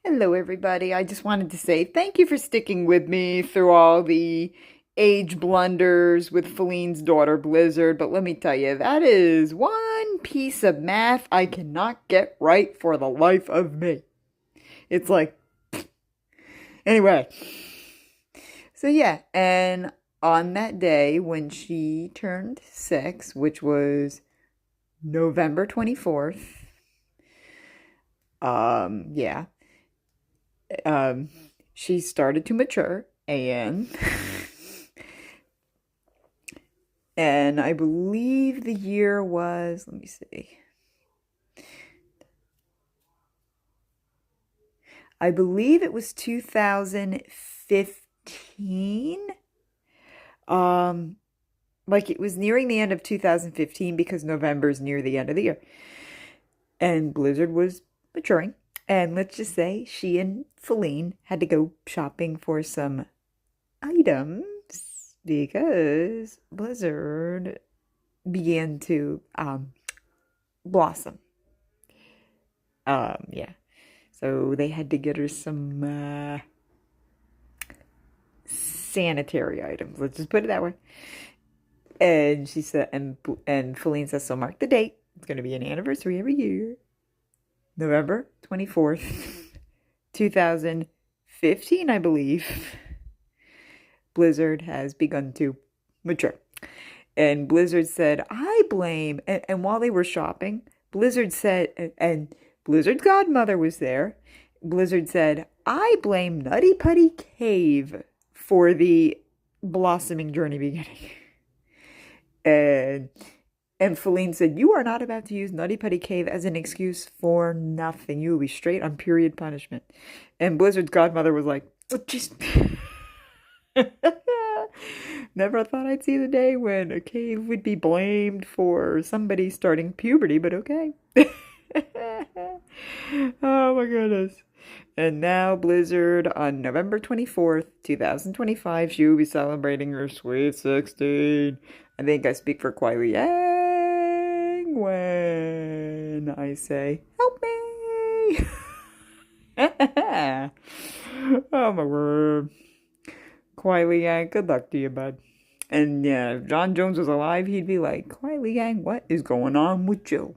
Hello, everybody. I just wanted to say thank you for sticking with me through all the age blunders with Feline's daughter, Blizzard. But let me tell you, that is one piece of math I cannot get right for the life of me. It's like, anyway. So, yeah, and on that day when she turned 6, which was November 24th, yeah, um, she started to mature and and I believe the year was, let me see. I believe it was 2015. Um like it was nearing the end of 2015 because November is near the end of the year. And Blizzard was maturing. And let's just say she and Feline had to go shopping for some items because Blizzard began to blossom. Yeah. So they had to get her some sanitary items. Let's just put it that way. And she said, and Feline says, so mark the date. It's going to be an anniversary every year. November 24th, 2015, I believe. Blizzard has begun to mature. And Blizzard said, I blame. And while they were shopping, Blizzard said, and Blizzard's godmother was there. Blizzard said, I blame Nutty Putty Cave for the blossoming journey beginning. And and Feline said, you are not about to use Nutty Putty Cave as an excuse for nothing. You will be straight on period punishment. And Blizzard's godmother was like, oh, just never thought I'd see the day when a cave would be blamed for somebody starting puberty, but okay. Oh my goodness. And now Blizzard on November 24th, 2025, she will be celebrating her sweet 16. I think I speak for Kwai Yang when I say, help me! Oh my word. Kwai Yang, good luck to you, bud. And yeah, if John Jones was alive, he'd be like, Kwai Yang, what is going on with you?